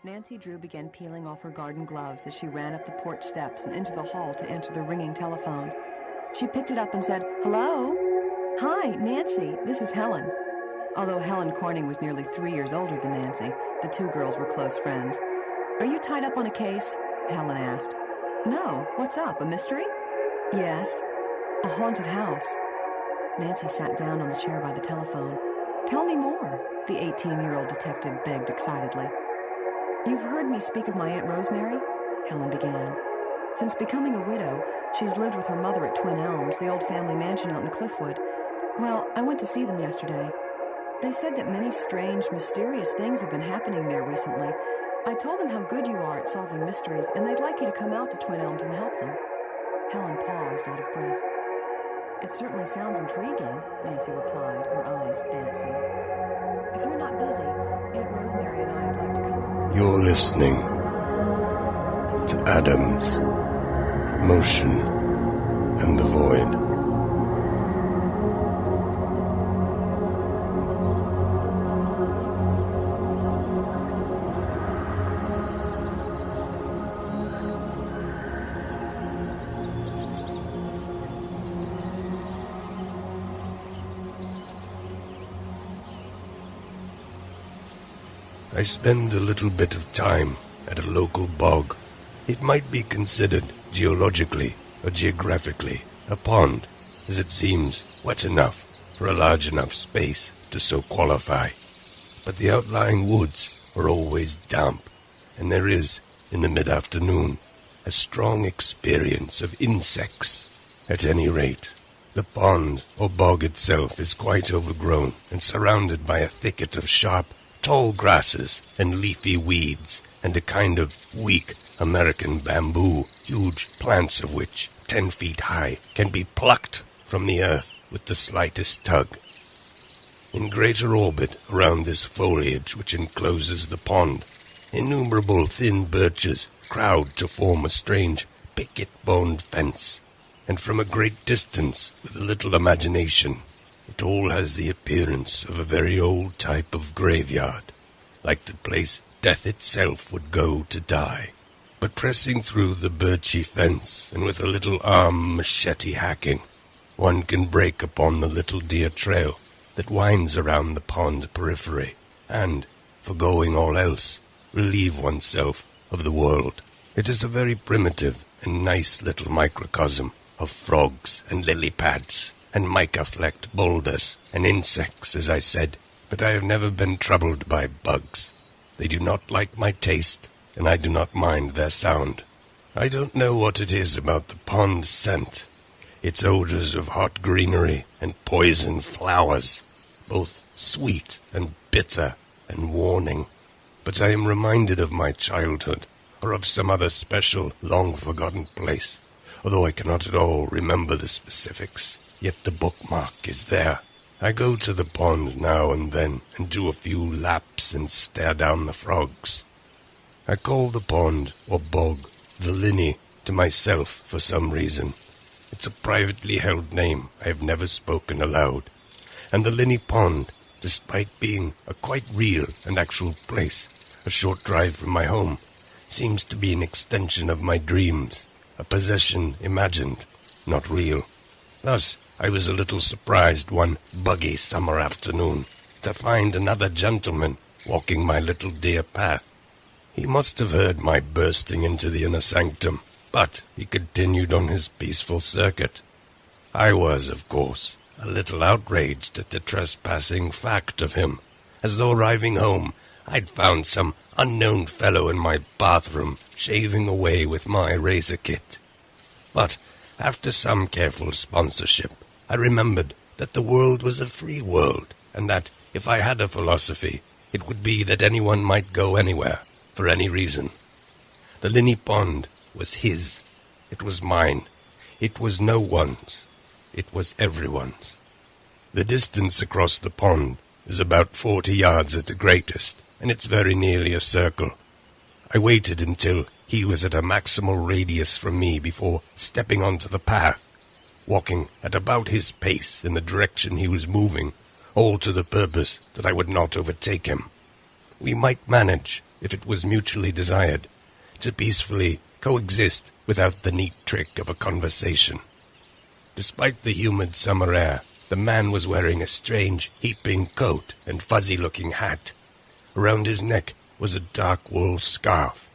Nancy Drew began peeling off her garden gloves as she ran up the porch steps and into the hall to answer the ringing telephone. She picked it up and said, "Hello? Hi, Nancy, this is Helen." Although Helen Corning was nearly 3 years older than Nancy, the two girls were close friends. "Are you tied up on a case?" Helen asked. "No. What's up, a mystery?" "Yes. A haunted house." Nancy sat down on the chair by the telephone. "Tell me more," the 18-year-old detective begged excitedly. "You've heard me speak of my Aunt Rosemary?" Helen began. "Since becoming a widow, she's lived with her mother at Twin Elms, the old family mansion out in Cliffwood. Well, I went to see them yesterday. They said that many strange, mysterious things have been happening there recently. I told them how good you are at solving mysteries, and they'd like you to come out to Twin Elms and help them." Helen paused, out of breath. "It certainly sounds intriguing," Nancy replied, her eyes dancing. "If you're not busy, Aunt Rosemary and I would like to come over." You're listening to Adam's Motion and the Void. I spend a little bit of time at a local bog. It might be considered geologically or geographically a pond, as it seems wet enough for a large enough space to so qualify. But the outlying woods are always damp, and there is, in the mid-afternoon, a strong experience of insects. At any rate, the pond or bog itself is quite overgrown and surrounded by a thicket of sharp, tall grasses and leafy weeds, and a kind of weak American bamboo, huge plants of which, 10 feet high, can be plucked from the earth with the slightest tug. In greater orbit around this foliage which encloses the pond, innumerable thin birches crowd to form a strange picket-boned fence, and from a great distance, with a little imagination, it all has the appearance of a very old type of graveyard, like the place death itself would go to die. But pressing through the birchy fence, and with a little arm machete hacking, one can break upon the little deer trail that winds around the pond periphery, and, forgoing all else, relieve oneself of the world. It is a very primitive and nice little microcosm of frogs and lily pads, and mica-flecked boulders, and insects, as I said, but I have never been troubled by bugs. They do not like my taste, and I do not mind their sound. I don't know what it is about the pond scent, its odors of hot greenery and poison flowers, both sweet and bitter and warning, but I am reminded of my childhood, or of some other special, long-forgotten place, although I cannot at all remember the specifics. Yet the bookmark is there. I go to the pond now and then and do a few laps and stare down the frogs. I call the pond, or bog, the Linny, to myself for some reason. It's a privately held name I have never spoken aloud. And the Linny Pond, despite being a quite real and actual place, a short drive from my home, seems to be an extension of my dreams, a possession imagined, not real. Thus, I was a little surprised one buggy summer afternoon to find another gentleman walking my little deer path. He must have heard my bursting into the inner sanctum, but he continued on his peaceful circuit. I was, of course, a little outraged at the trespassing fact of him, as though arriving home I'd found some unknown fellow in my bathroom shaving away with my razor kit. But after some careful sponsorship, I remembered that the world was a free world, and that if I had a philosophy, it would be that anyone might go anywhere, for any reason. The Linny Pond was his. It was mine. It was no one's. It was everyone's. The distance across the pond is about 40 yards at the greatest, and it's very nearly a circle. I waited until he was at a maximal radius from me before stepping onto the path, walking at about his pace in the direction he was moving, all to the purpose that I would not overtake him. We might manage, if it was mutually desired, to peacefully coexist without the neat trick of a conversation. Despite the humid summer air, the man was wearing a strange, heaping coat and fuzzy-looking hat. Around his neck was a dark wool scarf.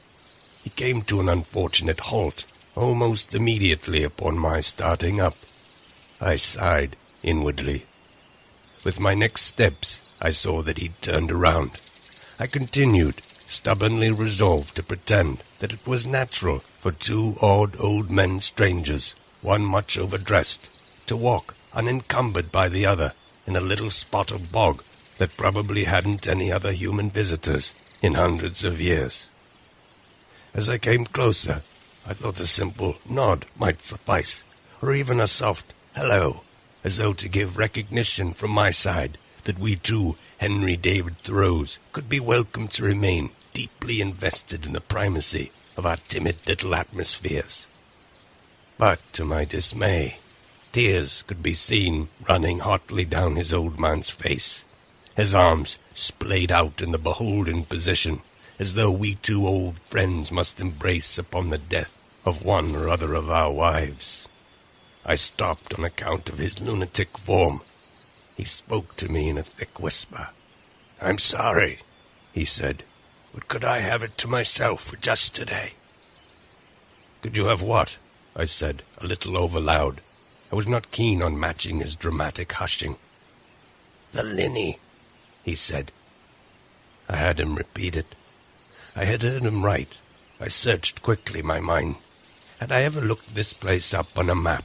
He came to an unfortunate halt almost immediately upon my starting up. I sighed inwardly. With my next steps, I saw that he'd turned around. I continued, stubbornly resolved to pretend that it was natural for two odd old men strangers, one much overdressed, to walk unencumbered by the other in a little spot of bog that probably hadn't any other human visitors in hundreds of years. As I came closer, I thought a simple nod might suffice, or even a soft hello, as though to give recognition from my side that we two Henry David Thoreaus could be welcome to remain deeply invested in the primacy of our timid little atmospheres. But to my dismay, tears could be seen running hotly down his old man's face. His arms splayed out in the beholden position, as though we two old friends must embrace upon the death of one or other of our wives. I stopped on account of his lunatic form. He spoke to me in a thick whisper. "I'm sorry," he said, "but could I have it to myself for just today?" "Could you have what?" I said, a little overloud. I was not keen on matching his dramatic hushing. "The linny," he said. I had him repeat it. I had heard him right. I searched quickly my mind. Had I ever looked this place up on a map?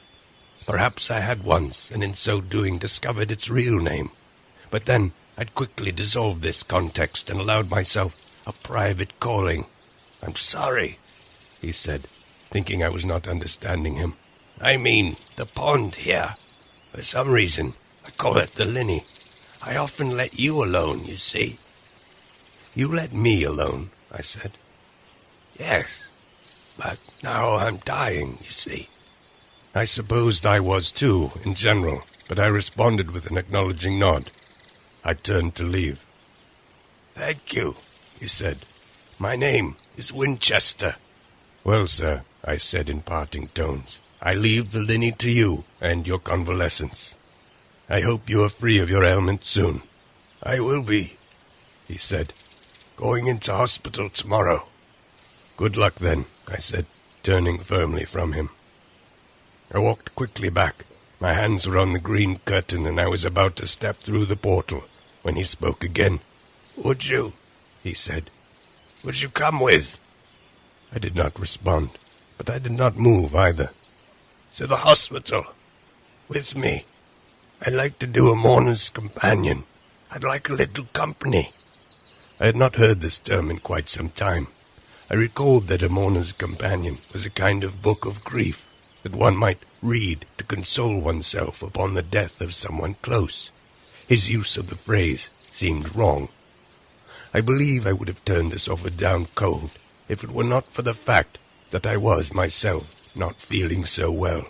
Perhaps I had once, and in so doing discovered its real name. But then I'd quickly dissolved this context and allowed myself a private calling. "I'm sorry," he said, thinking I was not understanding him. "I mean the pond here. For some reason, I call it the linny. I often let you alone, you see." "You let me alone," I said. "Yes, but now I'm dying, you see." I supposed I was too, in general, but I responded with an acknowledging nod. I turned to leave. "Thank you," he said. "My name is Winchester." "Well, sir," I said in parting tones, "I leave the linny to you and your convalescence. I hope you are free of your ailment soon." "I will be," he said. "Going into hospital tomorrow." "Good luck then," I said, turning firmly from him. I walked quickly back. My hands were on the green curtain, and I was about to step through the portal when he spoke again. "Would you?" he said. "Would you come with?" I did not respond, but I did not move either. "To the hospital? With me? I'd like to do a mourner's companion. I'd like a little company." I had not heard this term in quite some time. I recalled that a mourner's companion was a kind of book of grief that one might read to console oneself upon the death of someone close. His use of the phrase seemed wrong. I believe I would have turned this offer down cold if it were not for the fact that I was myself not feeling so well.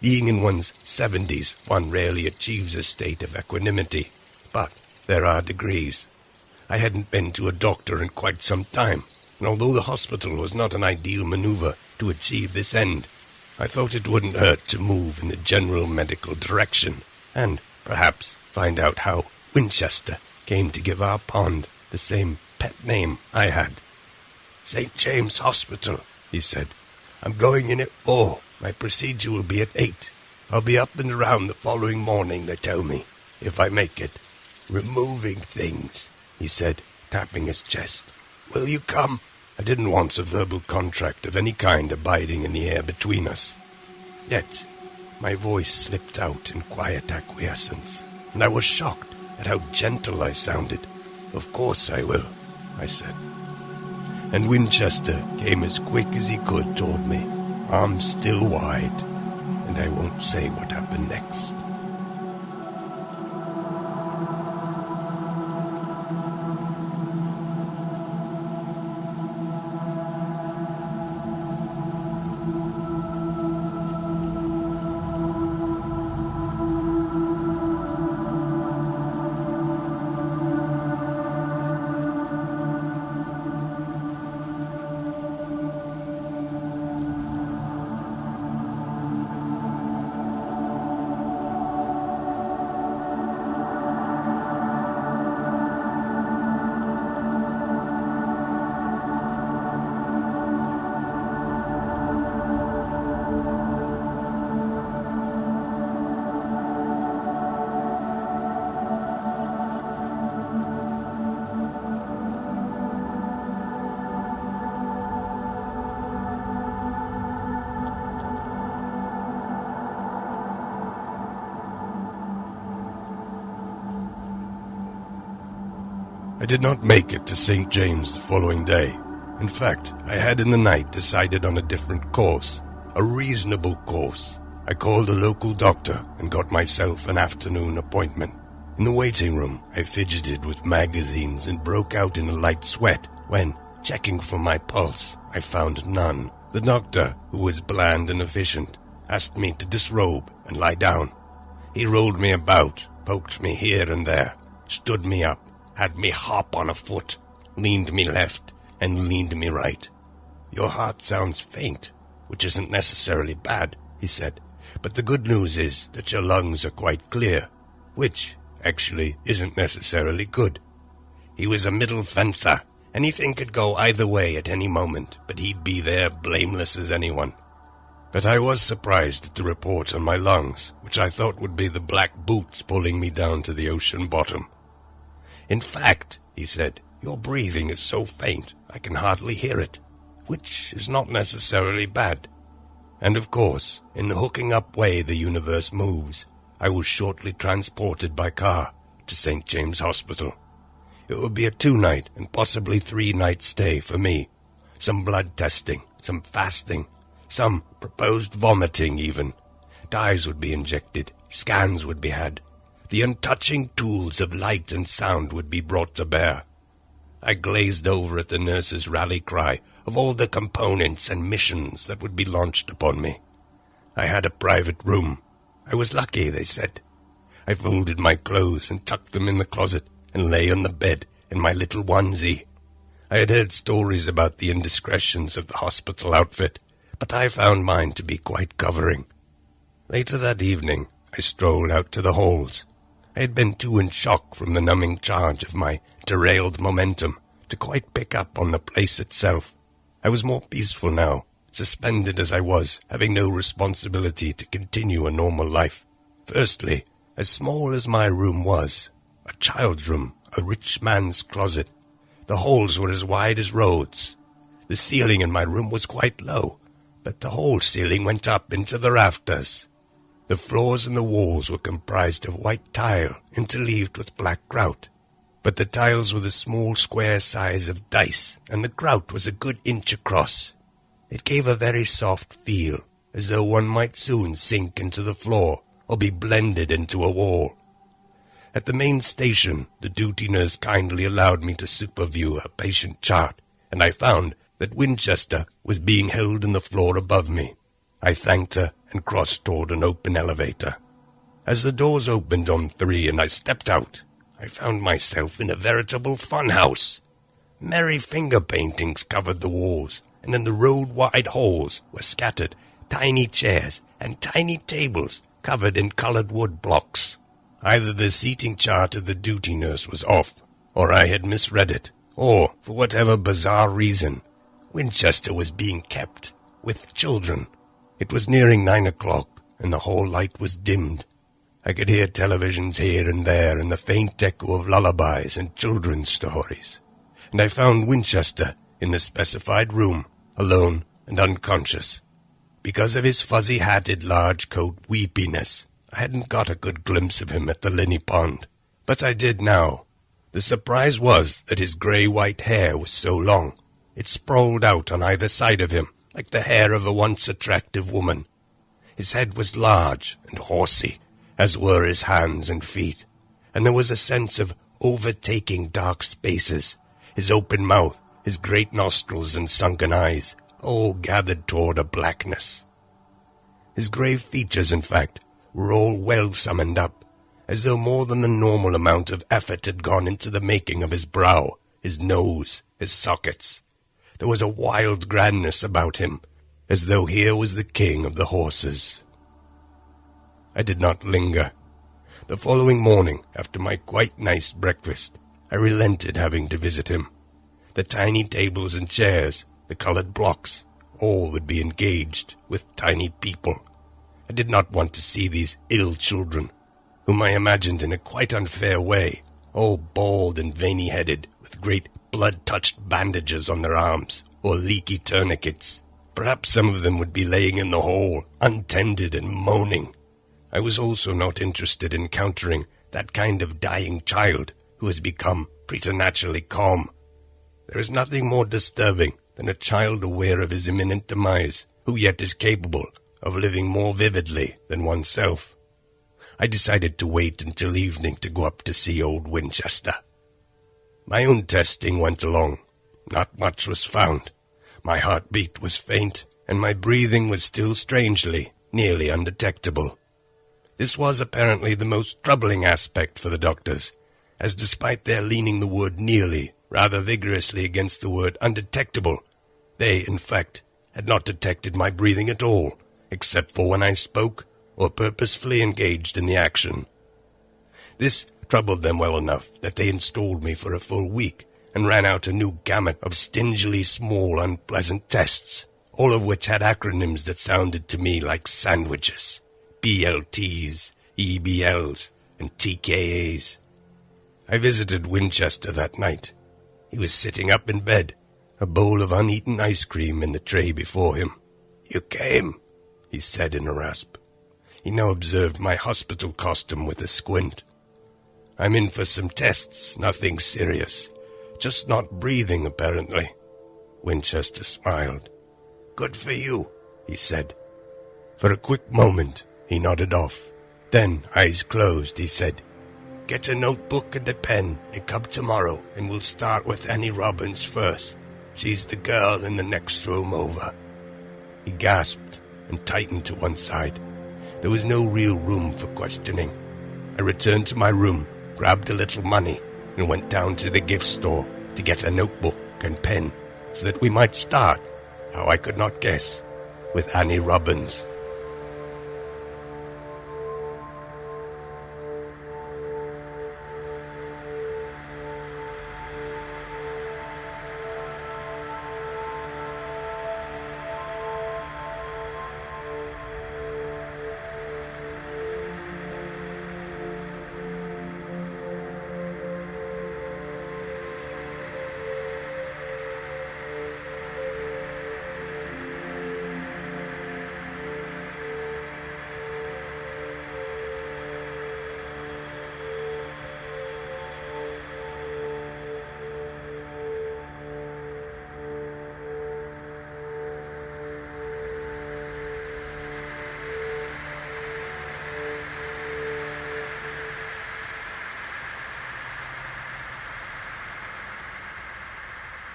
Being in one's 70s, one rarely achieves a state of equanimity, but there are degrees. I hadn't been to a doctor in quite some time, and although the hospital was not an ideal maneuver to achieve this end, I thought it wouldn't hurt to move in the general medical direction, and perhaps find out how Winchester came to give our pond the same pet name I had. "St. James Hospital," he said. "I'm going in at 4. My procedure will be at 8. I'll be up and around the following morning, they tell me, if I make it. Removing things," he said, tapping his chest. "Will you come?" I didn't want a verbal contract of any kind abiding in the air between us. Yet my voice slipped out in quiet acquiescence, and I was shocked at how gentle I sounded. "Of course I will," I said. And Winchester came as quick as he could toward me, arms still wide, and I won't say what happened next. I did not make it to St. James the following day. In fact, I had in the night decided on a different course, a reasonable course. I called a local doctor and got myself an afternoon appointment. In the waiting room, I fidgeted with magazines and broke out in a light sweat when, checking for my pulse, I found none. The doctor, who was bland and efficient, asked me to disrobe and lie down. He rolled me about, poked me here and there, stood me up, had me hop on a foot, leaned me left, and leaned me right. "Your heart sounds faint, which isn't necessarily bad," he said, "but the good news is that your lungs are quite clear, which actually isn't necessarily good." He was a middle fencer. Anything could go either way at any moment, but he'd be there blameless as anyone. But I was surprised at the report on my lungs, which I thought would be the black boots pulling me down to the ocean bottom. "In fact," he said, "your breathing is so faint I can hardly hear it, which is not necessarily bad." And of course, in the hooking up way the universe moves, I was shortly transported by car to St. James Hospital. It would be a 2-night and possibly 3-night stay for me. Some blood testing, some fasting, some proposed vomiting even. Dyes would be injected, scans would be had. The untouching tools of light and sound would be brought to bear. I glazed over at the nurse's rally cry of all the components and missions that would be launched upon me. I had a private room. I was lucky, they said. I folded my clothes and tucked them in the closet and lay on the bed in my little onesie. I had heard stories about the indiscretions of the hospital outfit, but I found mine to be quite covering. Later that evening, I strolled out to the halls. I had been too in shock from the numbing charge of my derailed momentum to quite pick up on the place itself. I was more peaceful now, suspended as I was, having no responsibility to continue a normal life. Firstly, as small as my room was, a child's room, a rich man's closet, the halls were as wide as roads. The ceiling in my room was quite low, but the whole ceiling went up into the rafters. The floors and the walls were comprised of white tile interleaved with black grout, but the tiles were the small square size of dice, and the grout was a good inch across. It gave a very soft feel, as though one might soon sink into the floor or be blended into a wall. At the main station, the duty nurse kindly allowed me to superview her patient chart, and I found that Winchester was being held in the floor above me. I thanked her and crossed toward an open elevator. As the doors opened on 3 and I stepped out, I found myself in a veritable funhouse. Merry finger paintings covered the walls, and in the road-wide halls were scattered tiny chairs and tiny tables covered in colored wood blocks. Either the seating chart of the duty nurse was off, or I had misread it, or, for whatever bizarre reason, Winchester was being kept with children. It was nearing 9 o'clock, and the hall light was dimmed. I could hear televisions here and there and the faint echo of lullabies and children's stories. And I found Winchester in the specified room, alone and unconscious. Because of his fuzzy-hatted large coat weepiness, I hadn't got a good glimpse of him at the Linney Pond, but I did now. The surprise was that his grey-white hair was so long. It sprawled out on either side of him, like the hair of a once attractive woman. His head was large and horsey, as were his hands and feet, and there was a sense of overtaking dark spaces. His open mouth, his great nostrils and sunken eyes, all gathered toward a blackness. His grave features, in fact, were all well summoned up, as though more than the normal amount of effort had gone into the making of his brow, his nose, his sockets. There was a wild grandness about him, as though here was the king of the horses. I did not linger. The following morning, after my quite nice breakfast, I relented having to visit him. The tiny tables and chairs, the colored blocks, all would be engaged with tiny people. I did not want to see these ill children, whom I imagined in a quite unfair way, all bald and veiny-headed, with great blood-touched bandages on their arms, or leaky tourniquets. Perhaps some of them would be laying in the hall, untended and moaning. I was also not interested in encountering that kind of dying child who has become preternaturally calm. There is nothing more disturbing than a child aware of his imminent demise, who yet is capable of living more vividly than oneself. I decided to wait until evening to go up to see old Winchester. My own testing went along. Not much was found. My heartbeat was faint, and my breathing was still strangely, nearly undetectable. This was apparently the most troubling aspect for the doctors, as despite their leaning the word nearly rather vigorously against the word undetectable, they, in fact, had not detected my breathing at all, except for when I spoke or purposefully engaged in the action. This troubled them well enough that they installed me for a full week and ran out a new gamut of stingily small, unpleasant tests, all of which had acronyms that sounded to me like sandwiches: BLTs, EBLs, and TKAs. I visited Winchester that night. He was sitting up in bed, a bowl of uneaten ice cream in the tray before him. "You came," he said in a rasp. He now observed my hospital costume with a squint. "I'm in for some tests, nothing serious. Just not breathing, apparently." Winchester smiled. "Good for you," he said. For a quick moment, he nodded off. Then, eyes closed, he said, "Get a notebook and a pen and come tomorrow, and we'll start with Annie Robbins first. She's the girl in the next room over." He gasped and tightened to one side. There was no real room for questioning. I returned to my room, grabbed a little money, and went down to the gift store to get a notebook and pen so that we might start, how I could not guess, with Annie Robbins.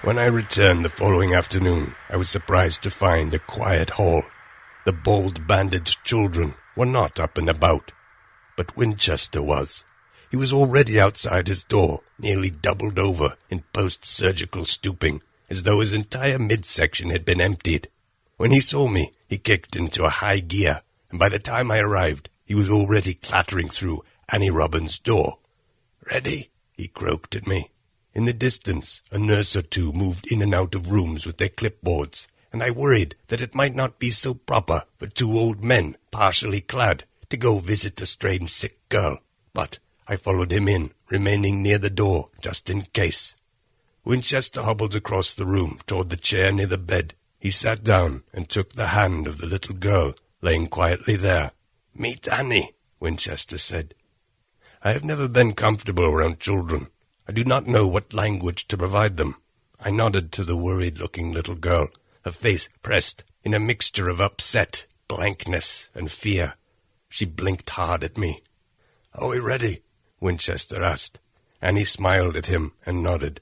When I returned the following afternoon, I was surprised to find a quiet hall. The bold bandaged children were not up and about, but Winchester was. He was already outside his door, nearly doubled over in post-surgical stooping, as though his entire midsection had been emptied. When he saw me, he kicked into a high gear, and by the time I arrived, he was already clattering through Annie Robbins' door. "Ready?" he croaked at me. In the distance, a nurse or two moved in and out of rooms with their clipboards, and I worried that it might not be so proper for two old men, partially clad, to go visit a strange sick girl. But I followed him in, remaining near the door, just in case. Winchester hobbled across the room toward the chair near the bed. He sat down and took the hand of the little girl, laying quietly there. "Meet Annie," Winchester said. I have never been comfortable around children. I do not know what language to provide them. I nodded to the worried-looking little girl, her face pressed in a mixture of upset, blankness, and fear. She blinked hard at me. "Are we ready?" Winchester asked. Annie smiled at him and nodded.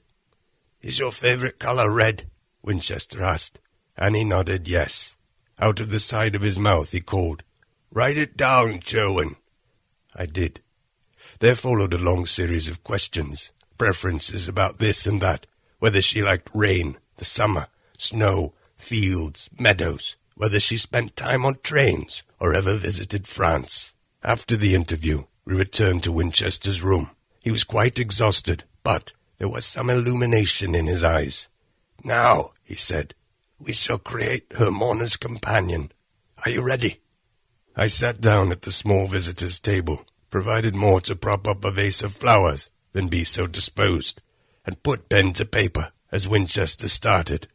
"Is your favorite color red?" Winchester asked. Annie nodded yes. Out of the side of his mouth he called, "Write it down, Sherwin." I did. There followed a long series of questions. Preferences about this and that, whether she liked rain, the summer, snow, fields, meadows, whether she spent time on trains or ever visited France. After the interview, we returned to Winchester's room. He was quite exhausted, but there was some illumination in his eyes. "Now," he said, "we shall create her Mourner's companion. Are you ready?" I sat down at the small visitor's table, provided more to prop up a vase of flowers than be so disposed, and put pen to paper as Winchester started.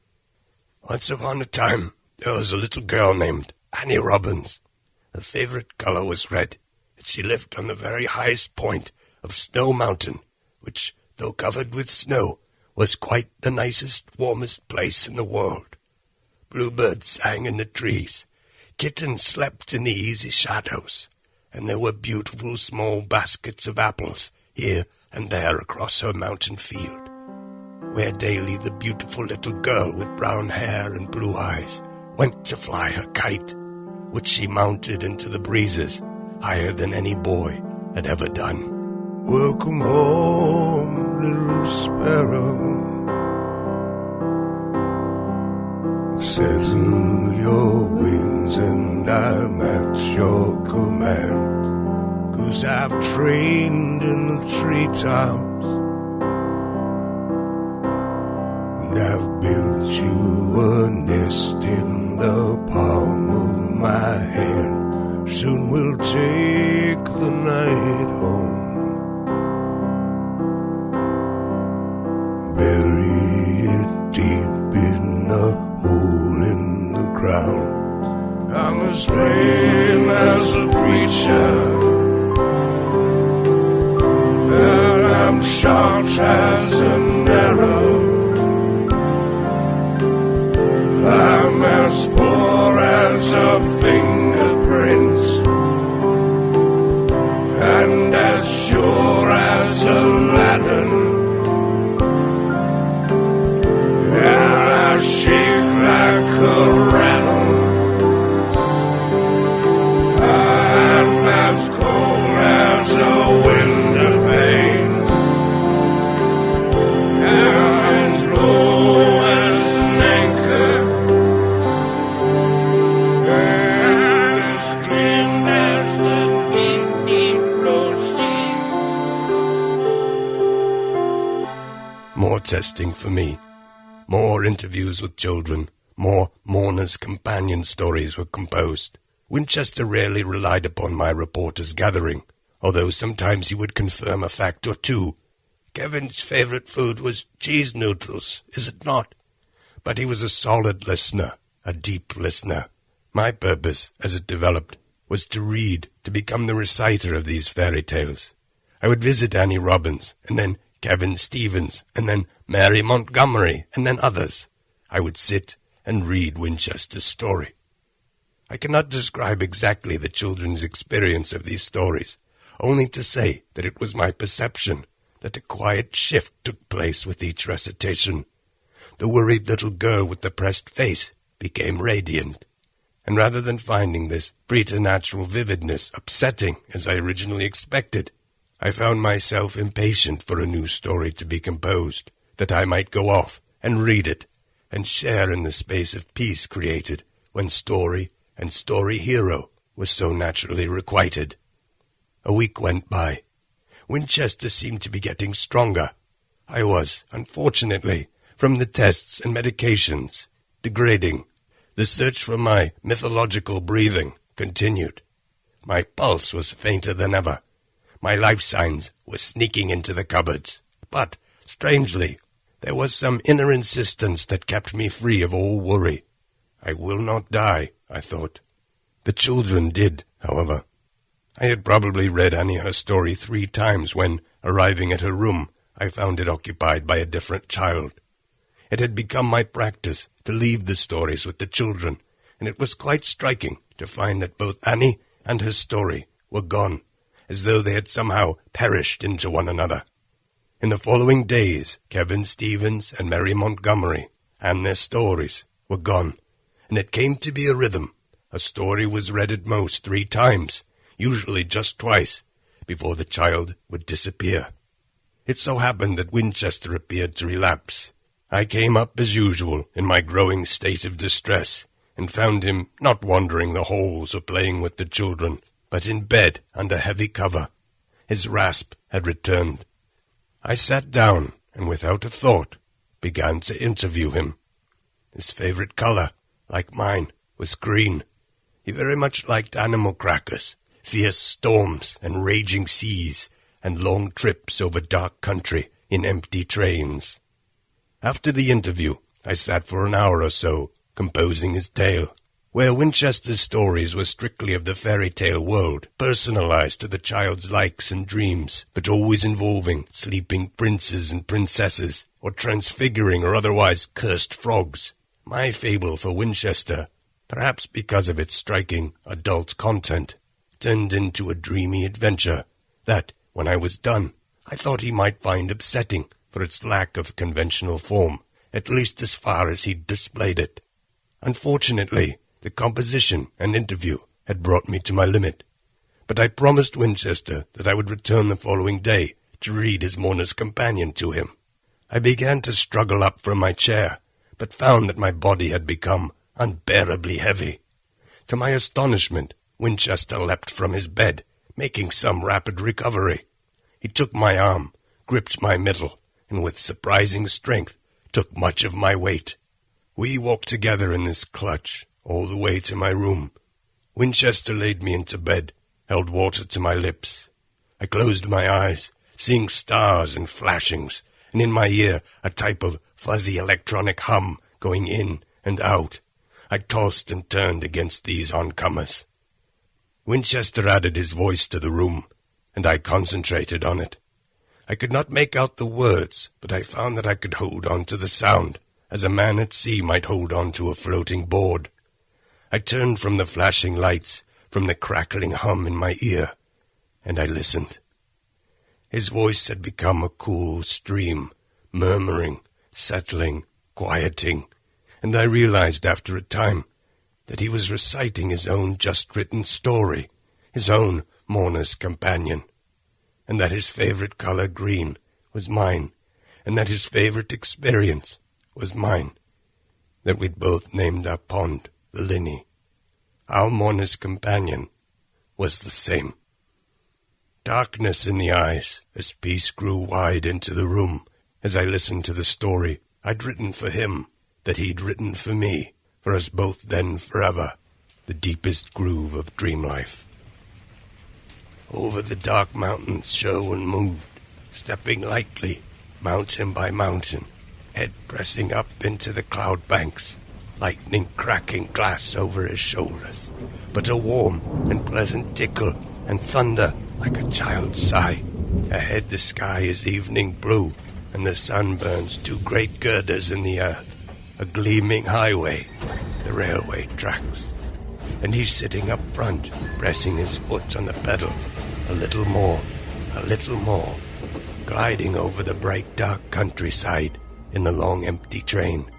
"Once upon a time, there was a little girl named Annie Robbins. Her favorite color was red, and she lived on the very highest point of Snow Mountain, which though covered with snow, was quite the nicest, warmest place in the world. Bluebirds sang in the trees, kittens slept in the easy shadows, and there were beautiful small baskets of apples here and there across her mountain field, where daily the beautiful little girl with brown hair and blue eyes went to fly her kite, which she mounted into the breezes higher than any boy had ever done. Welcome home, little sparrow. Settle your wings and I'm at your command, 'cause I've trained in the treetops, and I've built you a nest in the palm of my hand. Soon we'll take the night home. Bury it deep in a hole in the ground. I'm as plain as a preacher, and I'm sharp as an arrow. I'm as poor as a fingerprint, and as sure as Aladdin. Shake like a rattle. I'm as cold as a window pane, and as low as an anchor, and as clean as the deep, deep blue sea. More testing for me. More interviews with children, more Mourner's companion stories were composed. Winchester rarely relied upon my reporter's gathering, although sometimes he would confirm a fact or two. Kevin's favorite food was cheese noodles, is it not? But he was a solid listener, a deep listener. My purpose, as it developed, was to read, to become the reciter of these fairy tales. I would visit Annie Robbins, and then Kevin Stevens, and then Mary Montgomery, and then others. I would sit and read Winchester's story. I cannot describe exactly the children's experience of these stories, only to say that it was my perception that a quiet shift took place with each recitation. The worried little girl with the pressed face became radiant, and rather than finding this preternatural vividness upsetting as I originally expected, I found myself impatient for a new story to be composed, that I might go off and read it, and share in the space of peace created when story and story hero was so naturally requited. A week went by. Winchester seemed to be getting stronger. I was, unfortunately, from the tests and medications, degrading. The search for my mythological breathing continued. My pulse was fainter than ever. My life signs were sneaking into the cupboards. But, strangely, there was some inner insistence that kept me free of all worry. I will not die, I thought. The children did, however. I had probably read Annie her story 3 times when, arriving at her room, I found it occupied by a different child. It had become my practice to leave the stories with the children, and it was quite striking to find that both Annie and her story were gone, as though they had somehow perished into one another. In the following days, Kevin Stevens and Mary Montgomery and their stories were gone, and it came to be a rhythm. A story was read at most 3 times, usually just twice, before the child would disappear. It so happened that Winchester appeared to relapse. I came up as usual in my growing state of distress, and found him not wandering the halls or playing with the children, but in bed under heavy cover. His rasp had returned. I sat down, and without a thought, began to interview him. His favorite color, like mine, was green. He very much liked animal crackers, fierce storms and raging seas, and long trips over dark country in empty trains. After the interview, I sat for an hour or so, composing his tale. Where Winchester's stories were strictly of the fairy tale world, personalized to the child's likes and dreams, but always involving sleeping princes and princesses, or transfiguring or otherwise cursed frogs, my fable for Winchester, perhaps because of its striking adult content, turned into a dreamy adventure that, when I was done, I thought he might find upsetting for its lack of conventional form, at least as far as he'd displayed it. Unfortunately, the composition and interview had brought me to my limit, but I promised Winchester that I would return the following day to read his Mourner's Companion to him. I began to struggle up from my chair, but found that my body had become unbearably heavy. To my astonishment, Winchester leapt from his bed, making some rapid recovery. He took my arm, gripped my middle, and with surprising strength took much of my weight. We walked together in this clutch all the way to my room. Winchester laid me into bed, held water to my lips. I closed my eyes, seeing stars and flashings, and in my ear a type of fuzzy electronic hum going in and out. I tossed and turned against these oncomers. Winchester added his voice to the room, and I concentrated on it. I could not make out the words, but I found that I could hold on to the sound, as a man at sea might hold on to a floating board. I turned from the flashing lights, from the crackling hum in my ear, and I listened. His voice had become a cool stream, murmuring, settling, quieting, and I realized after a time that he was reciting his own just-written story, his own Mourner's Companion, and that his favorite color green was mine, and that his favorite experience was mine, that we'd both named our pond the Linney. Our Mourner's Companion was the same. Darkness in the eyes as peace grew wide into the room as I listened to the story I'd written for him, that he'd written for me, for us both then forever, the deepest groove of dream life. Over the dark mountains Sherwin moved, stepping lightly, mountain by mountain, head pressing up into the cloud banks, lightning cracking glass over his shoulders, but a warm and pleasant tickle and thunder like a child's sigh. Ahead the sky is evening blue, and the sun burns two great girders in the earth, a gleaming highway, the railway tracks. And he's sitting up front, pressing his foot on the pedal, a little more, gliding over the bright dark countryside in the long empty train,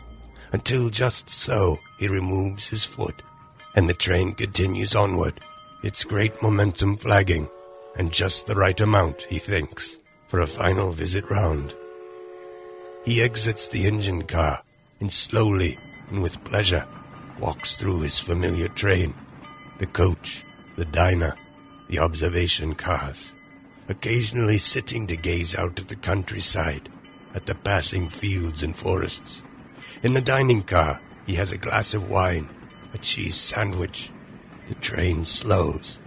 until just so he removes his foot, and the train continues onward, its great momentum flagging, and just the right amount, he thinks, for a final visit round. He exits the engine car, and slowly and with pleasure walks through his familiar train, the coach, the diner, the observation cars, occasionally sitting to gaze out of the countryside at the passing fields and forests. In the dining car, he has a glass of wine, a cheese sandwich. The train slows.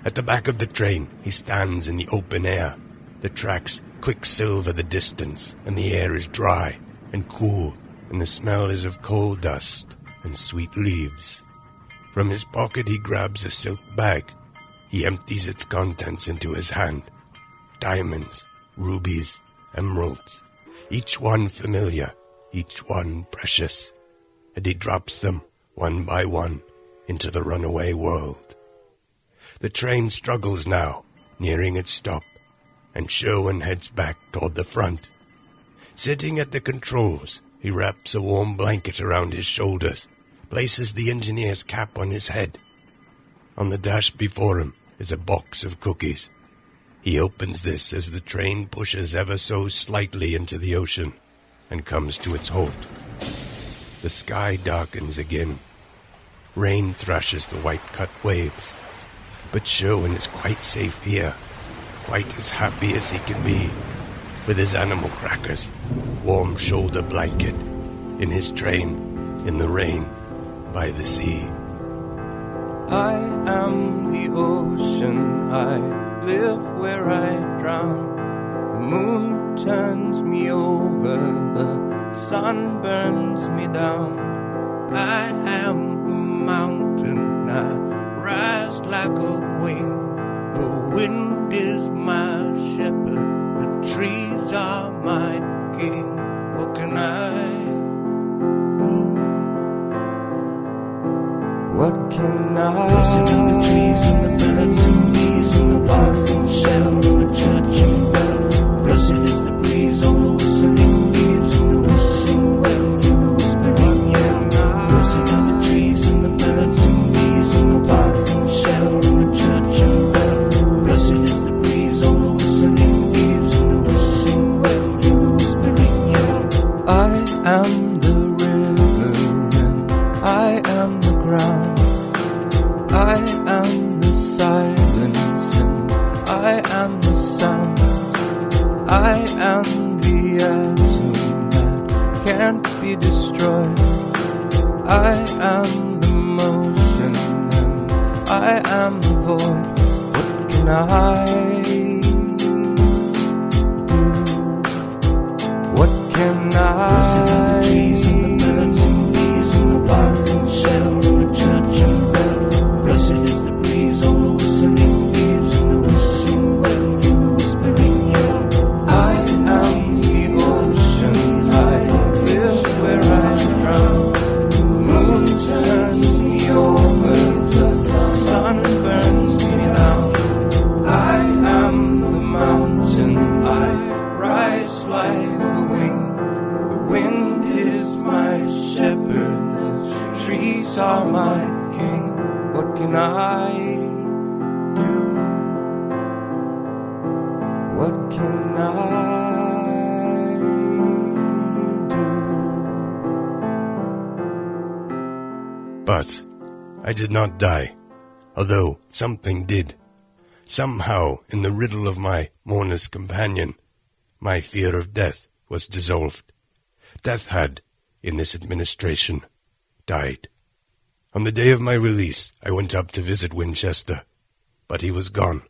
At the back of the train, he stands in the open air. The tracks quicksilver the distance, and the air is dry and cool, and the smell is of coal dust and sweet leaves. From his pocket he grabs a silk bag. He empties its contents into his hand. Diamonds, rubies, emeralds, each one familiar, each one precious, and he drops them, one by one, into the runaway world. The train struggles now, nearing its stop, and Sherwin heads back toward the front. Sitting at the controls, he wraps a warm blanket around his shoulders, places the engineer's cap on his head. On the dash before him is a box of cookies. He opens this as the train pushes ever so slightly into the ocean and comes to its halt. The sky darkens again. Rain thrashes the white-cut waves. But Sherwin is quite safe here, quite as happy as he can be, with his animal crackers, warm shoulder blanket, in his train, in the rain, by the sea. I am the ocean, I live where I drown. The moon turns me over, the sun burns me down. I am the mountain, I rise like a wing. The wind is my shepherd, the trees are my king. What can I do? What can I do? Listen to the trees and the birds and bees and the bark and shell and the church and bell. Blessed is the breeze on the whistling leaves and the whistling wind and the whispering yell. Blessed are the trees and the birds and bees and the bark and shell and the church and bell. Blessed is the breeze on the whistling leaves and the whistling wind and the whispering yell. I am the river and I am the ground. I am the silence and I am the sound. I am the atom that can't be destroyed. I am the motion and I am the void. What can I do? What can I do? The trees and the birds and bees and the bark and shell and the church and bell. Blessed is the breeze on the whistling leaves and the whistling wind and the whispering yell. I am the ocean, I live where I drown. The moon turns me over, the sun burns me down. I am the mountain, I rise like a wing. The wind is my shepherd, the trees are my king. What can I do? What can I do? But I did not die, although something did. Somehow, in the riddle of my mourner's companion, my fear of death was dissolved. Death had, in this administration, died. On the day of my release, I went up to visit Winchester, but he was gone.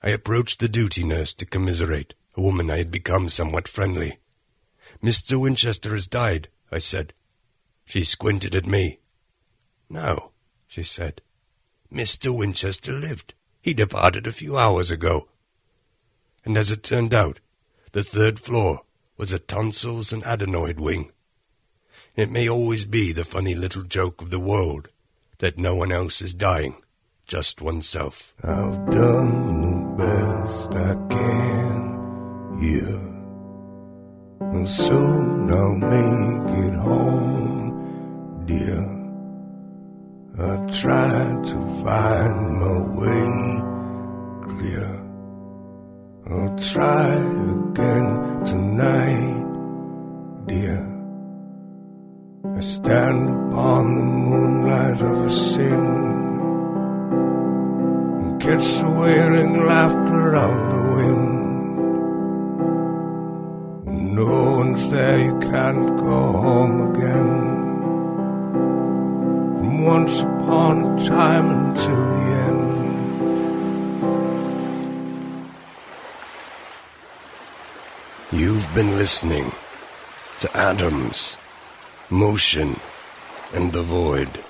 I approached the duty nurse to commiserate, a woman I had become somewhat friendly. "Mr. Winchester has died," I said. She squinted at me. "No," she said. "Mr. Winchester lived. He departed a few hours ago." And as it turned out, the third floor was a tonsils and adenoid wing. It may always be the funny little joke of the world that no one else is dying, just oneself. I've done the best I can here, and soon I'll make it home, dear. I tried to find my way clear. I'll try again tonight, dear. I stand upon the moonlight of a sin and catch the wailing laughter of the wind. When no one's there, you can't go home again. From once upon a time until the end. You've been listening to Atoms, Motion, and the Void.